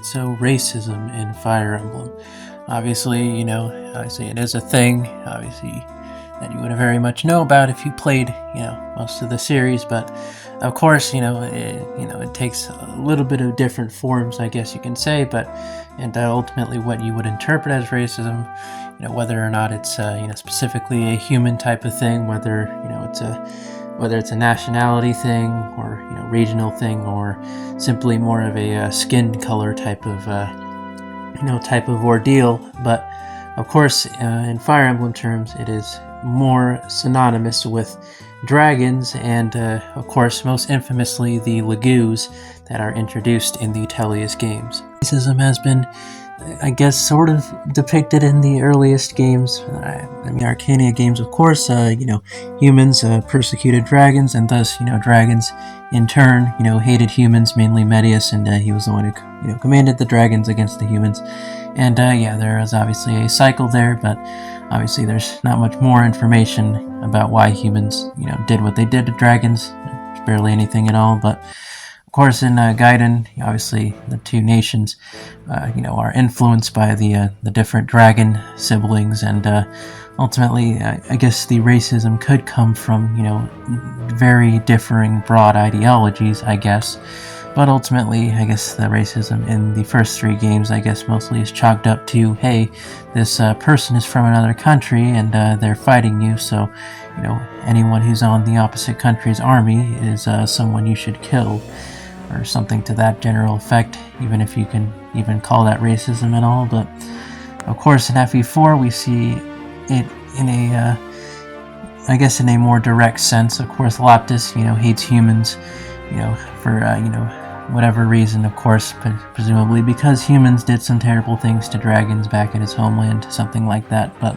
So racism in Fire Emblem. Obviously, obviously it is a thing, obviously, that you would very much know about if you played, most of the series, but of course, it takes a little bit of different forms, I guess you can say, and ultimately what you would interpret as racism, whether or not it's, specifically a human type of thing, whether it's a nationality thing or regional thing, or simply more of a skin color type of ordeal. But of course, in Fire Emblem terms, it is more synonymous with dragons, and of course, most infamously, the Lagoos that are introduced in the Tellius games. Racism has been, I guess, sort of depicted in the earliest games. Arcania games, of course, humans persecuted dragons, and thus, dragons in turn, hated humans, mainly Medius, and he was the one who, commanded the dragons against the humans. And there is obviously a cycle there, but obviously there's not much more information about why humans, did what they did to dragons. There's barely anything at all, but of course, in Gaiden, obviously the two nations, are influenced by the different dragon siblings, and ultimately, I guess the racism could come from, very differing broad ideologies, I guess. But ultimately, I guess the racism in the first three games, I guess, mostly is chalked up to, hey, this person is from another country and they're fighting you, so, anyone who's on the opposite country's army is someone you should kill, or something to that general effect, even if you can even call that racism at all. But of course, in FE4, we see it in a, I guess, in a more direct sense. Of course, Laptis, hates humans, for, whatever reason, of course, presumably because humans did some terrible things to dragons back in his homeland, something like that. But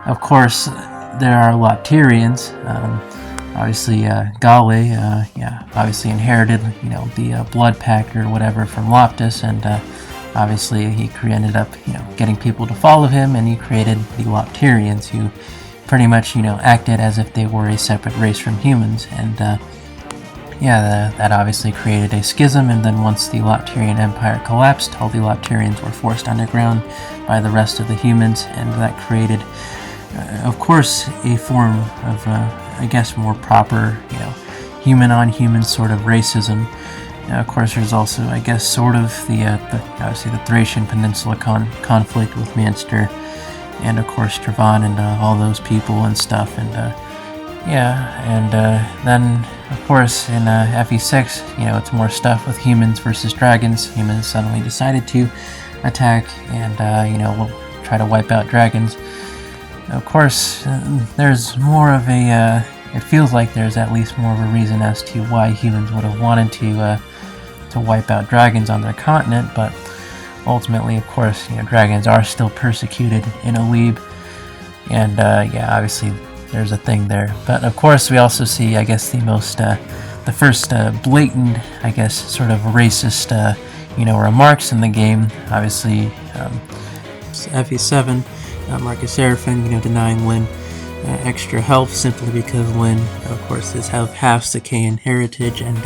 of course, there are Laptirians. Obviously, Gale, obviously inherited, the blood pact or whatever from Laptis, and obviously he ended up, getting people to follow him, and he created the Laptirians, who pretty much, acted as if they were a separate race from humans, and that obviously created a schism. And then once the Laptirian Empire collapsed, all the Laptirians were forced underground by the rest of the humans, and that created, of course, a form of, I guess, more proper, human-on-human sort of racism. Of course, there's also, I guess, sort of obviously the Thracian Peninsula conflict with Manster, and of course Travan and all those people and stuff, and then of course in FE6, it's more stuff with humans versus dragons. Humans suddenly decided to attack and try to wipe out dragons. Of course, there's more of a, it feels like there's at least more of a reason as to why humans would have wanted to wipe out dragons on their continent, but ultimately, of course, dragons are still persecuted in Alib, and obviously there's a thing there. But of course, we also see, I guess, the first blatant, I guess, sort of racist, remarks in the game. Obviously, FE7. Marcus Seraphin, denying Lyn extra health simply because Lyn, of course, is half Sakaean heritage, and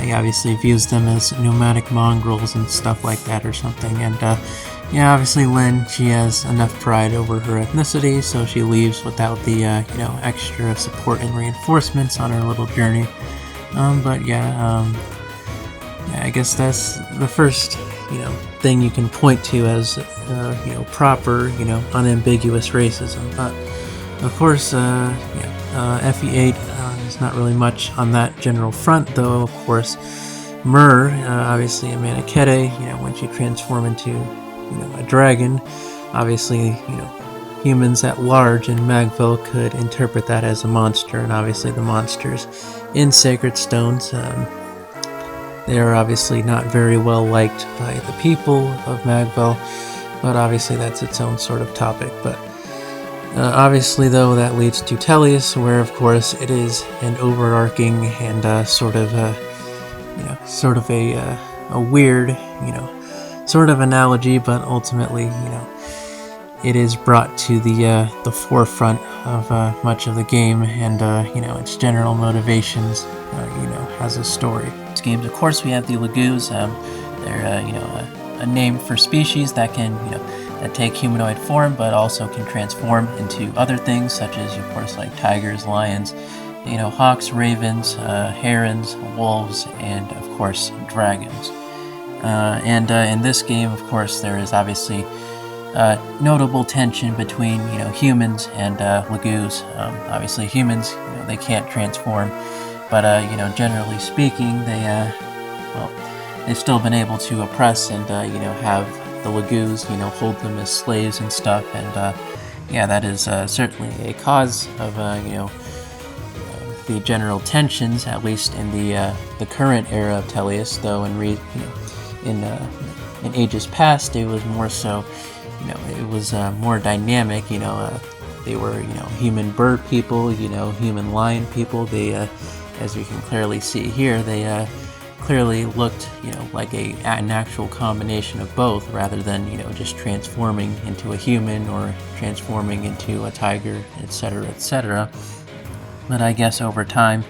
he obviously views them as nomadic mongrels and stuff like that or something. And obviously Lyn, she has enough pride over her ethnicity, so she leaves without the extra support and reinforcements on her little journey. I guess that's the first thing you can point to as proper, unambiguous racism. But of course, FE8 is not really much on that general front, though. Of course, Myr, obviously a Manakete, when she transformed into a dragon, obviously humans at large in Magville could interpret that as a monster, and obviously the monsters in Sacred Stones, they are obviously not very well liked by the people of Magville, but obviously that's its own sort of topic. But obviously, though, that leads to Tellius, where of course it is an overarching and sort of a weird, sort of analogy, but ultimately, it is brought to the forefront of much of the game, and its general motivations, has a story. Games, of course, we have the Lagoos. They're a name for species that can that take humanoid form, but also can transform into other things, such as of course like tigers, lions, hawks, ravens, herons, wolves, and of course dragons. And in this game, of course, there is obviously notable tension between humans and lagoos. Obviously, humans they can't transform, but generally speaking, they've still been able to oppress and have the lagoos hold them as slaves and stuff. And yeah, that is certainly a cause of the general tensions, at least in the current era of Teleus. Though in ages past, it was more so. It was more dynamic. They were human bird people, human lion people. They, as you can clearly see here, they clearly looked like an actual combination of both, rather than just transforming into a human or transforming into a tiger, etc., etc. But I guess over time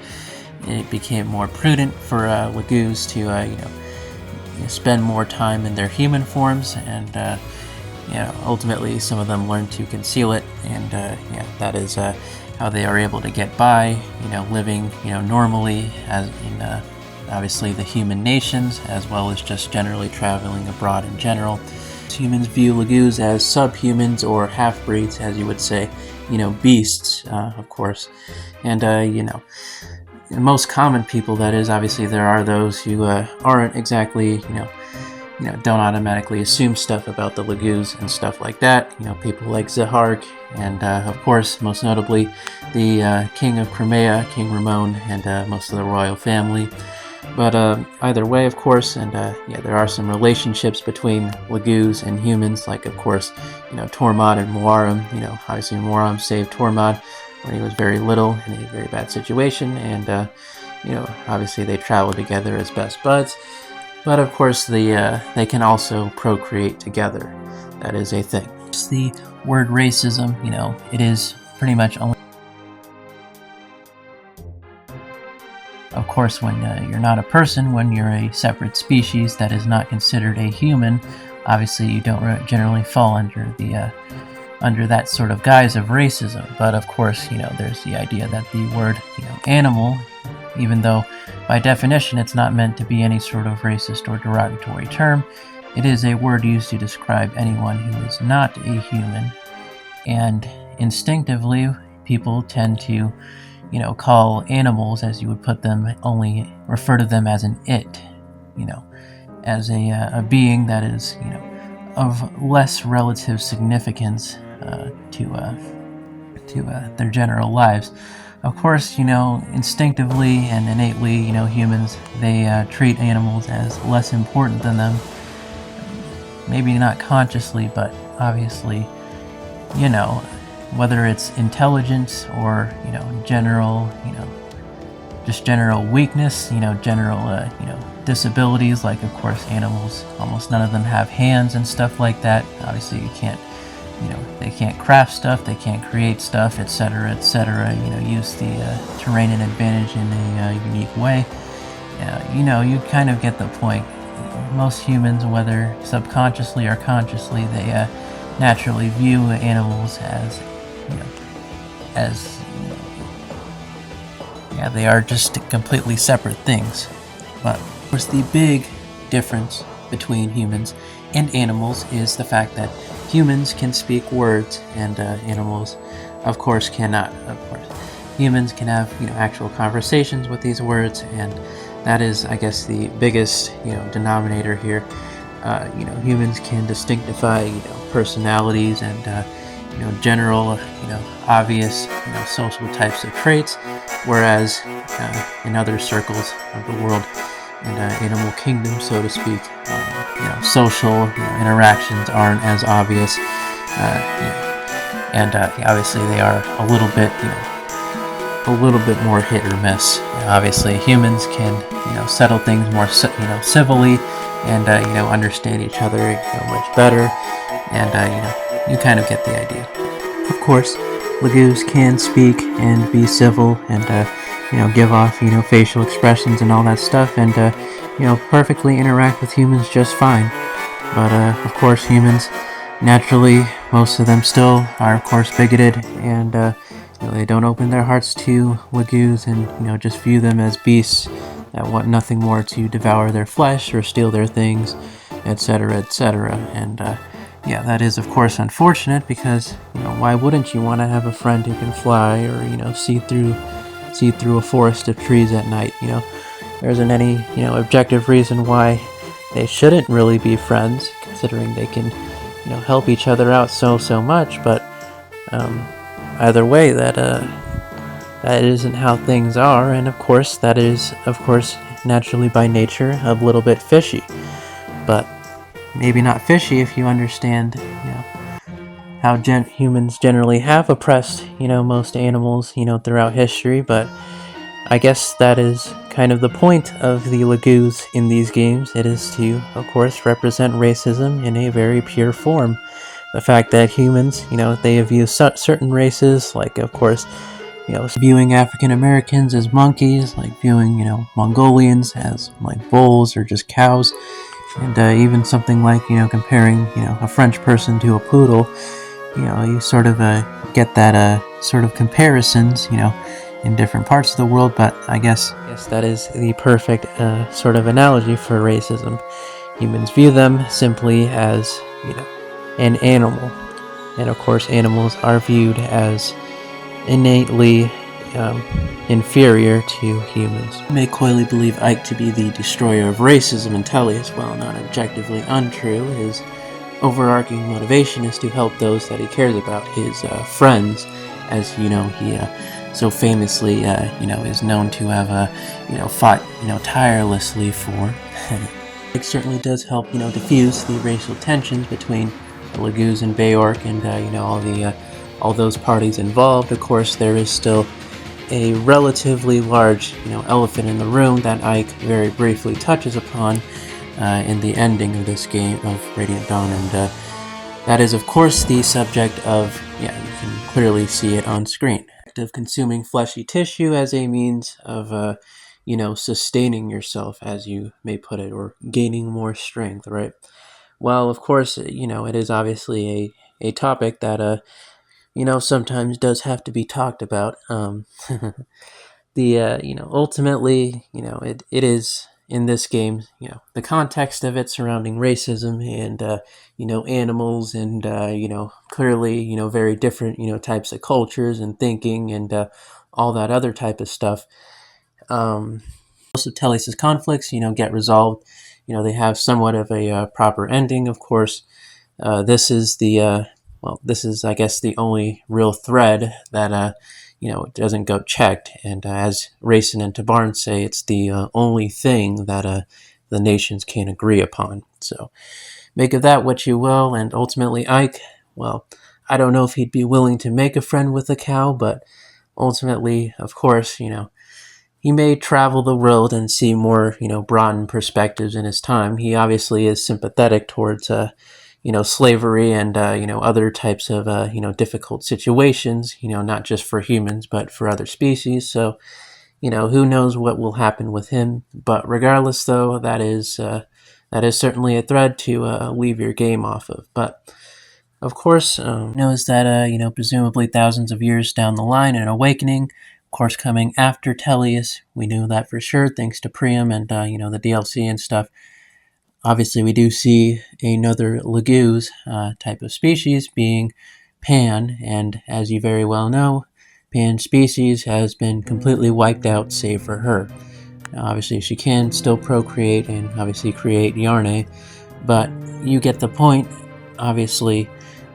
it became more prudent for lagoos to spend more time in their human forms, and ultimately some of them learn to conceal it, and that is how they are able to get by, living normally as in obviously the human nations, as well as just generally traveling abroad in general. Humans view lagoos as subhumans or half-breeds, as you would say, beasts, of course. And the most common people, that is, obviously there are those who aren't exactly don't automatically assume stuff about the lagoos and stuff like that. People like Zahark, and of course, most notably, the King of Crimea, King Ramon, and most of the royal family. But either way, of course, and there are some relationships between lagoos and humans, like of course, Tormod and Muaram. Obviously Muaram saved Tormod when he was very little in a very bad situation, and obviously they travel together as best buds. But of course, they can also procreate together. That is a thing. The word racism, it is pretty much only. Of course, when you're not a person, when you're a separate species that is not considered a human, obviously you don't generally fall under the under that sort of guise of racism. But of course, there's the idea that the word, animal, even though by definition it's not meant to be any sort of racist or derogatory term, it is a word used to describe anyone who is not a human. And instinctively, people tend to, call animals, as you would put them, only refer to them as an it, as a being that is, of less relative significance to their general lives. Of course, instinctively and innately, humans, they treat animals as less important than them. Maybe not consciously, but obviously, whether it's intelligence or, general, just general weakness, general, disabilities, like, of course, animals, almost none of them have hands and stuff like that. Obviously, you can't, they can't craft stuff, they can't create stuff, etc., etc., use the terrain and advantage in a unique way. You kind of get the point. Most humans, whether subconsciously or consciously, they naturally view animals as, they are just completely separate things. But of course, the big difference between humans and animals is the fact that humans can speak words, and animals, of course, cannot. Of course, humans can have actual conversations with these words, and that is, I guess, the biggest denominator here. Humans can distinctify personalities and general obvious social types of traits, whereas in other circles of the world and animal kingdom, so to speak, social interactions aren't as obvious, and obviously they are a little bit more hit or miss. Obviously, humans can settle things more civilly, and understand each other much better, and you kind of get the idea. Of course, lagoos can speak and be civil, and give off facial expressions and all that stuff, and perfectly interact with humans just fine. But of course, humans naturally, most of them still are, of course, bigoted, and they don't open their hearts to lagoos, and just view them as beasts that want nothing more to devour their flesh or steal their things, etc., etc. And yeah, that is, of course, unfortunate because why wouldn't you want to have a friend who can fly or see through a forest of trees at night? There isn't any objective reason why they shouldn't really be friends, considering they can help each other out so much. But either way, that isn't how things are, and of course that is naturally by nature a little bit fishy. But maybe not fishy if you understand how humans generally have oppressed most animals throughout history. But I guess that is kind of the point of the lagoos in these games. It is to, of course, represent racism in a very pure form. The fact that humans, they view certain races, like, of course, viewing African Americans as monkeys, like viewing, Mongolians as like bulls or just cows, and even something like, comparing, a French person to a poodle. You sort of get that sort of comparisons, in different parts of the world. But I guess that is the perfect sort of analogy for racism. Humans view them simply as, an animal, and of course, animals are viewed as innately inferior to humans. You may coyly believe Ike to be the destroyer of racism and Tullius, while not objectively untrue. His overarching motivation is to help those that he cares about, his friends, as he so famously is known to have fought tirelessly for. It certainly does help diffuse the racial tensions between the Lagoos and Bayork, and all those parties involved. Of course, there is still a relatively large elephant in the room that Ike very briefly touches upon in the ending of this game of Radiant Dawn, and that is, of course, the subject of, you can clearly see it on screen, of consuming fleshy tissue as a means of, sustaining yourself, as you may put it, or gaining more strength, right? Well, of course, it is obviously a topic that, sometimes does have to be talked about. Ultimately, it is in this game, the context of it surrounding racism and, animals and, clearly, very different, types of cultures and thinking and all that other type of stuff. Most of Tellius' conflicts, get resolved. They have somewhat of a proper ending, of course. This is I guess, the only real thread that, doesn't go checked. And as Racine and Tabarn say, it's the only thing that the nations can agree upon. So make of that what you will. And ultimately, Ike, well, I don't know if he'd be willing to make a friend with a cow, but ultimately, of course, he may travel the world and see more, broadened perspectives in his time. He obviously is sympathetic towards, slavery and, other types of, difficult situations, not just for humans, but for other species. So, who knows what will happen with him. But regardless, though, that is certainly a thread to leave your game off of. But of course, knows that, presumably thousands of years down the line, an awakening, of course, coming after Tellius. We knew that for sure, thanks to Priam and, the DLC and stuff. Obviously, we do see another Lagoos type of species being Pan, and as you very well know, Pan's species has been completely wiped out save for her. Now, obviously, she can still procreate and obviously create Yarne, but you get the point. Obviously,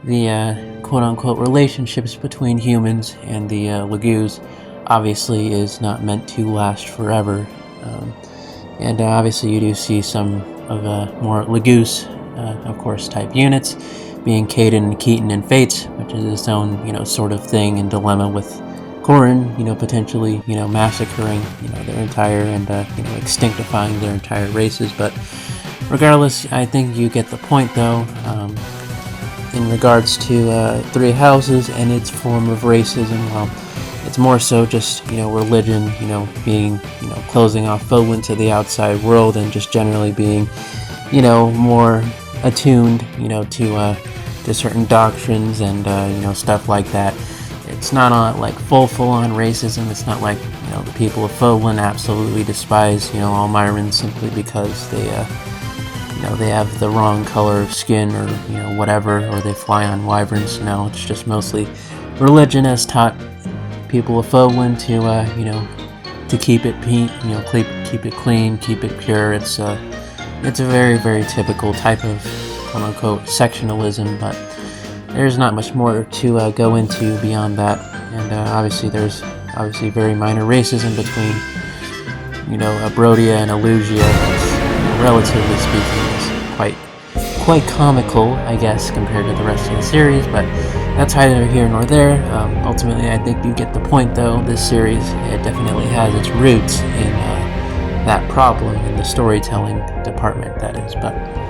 the quote-unquote relationships between humans and the Lagoos obviously is not meant to last forever. And obviously you do see some of more Lagoos, of course, type units, being Caden and Keaton and Fates, which is its own, sort of thing and dilemma with Corin, potentially, massacring, their entire and, extinctifying their entire races. But regardless, I think you get the point, though. In regards to Three Houses and its form of racism, well, It's more so just, religion, being, closing off Fogland to the outside world, and just generally being, more attuned, to certain doctrines and, stuff like that. It's not like full-on racism. It's not like, the people of Fogland absolutely despise, all Myrans simply because they have the wrong color of skin, or, whatever, or they fly on wyverns. No, it's just mostly religion has taught people of Fogland to keep it keep it clean, keep it pure. It's a very, very typical type of quote-unquote sectionalism, but there's not much more to go into beyond that. And obviously there's very minor racism between Abrodia and Elugia, that's, relatively speaking, is quite comical, I guess, compared to the rest of the series, but that's neither here nor there. Ultimately, I think you get the point, though. This series, it definitely has its roots in that problem in the storytelling department, that is. But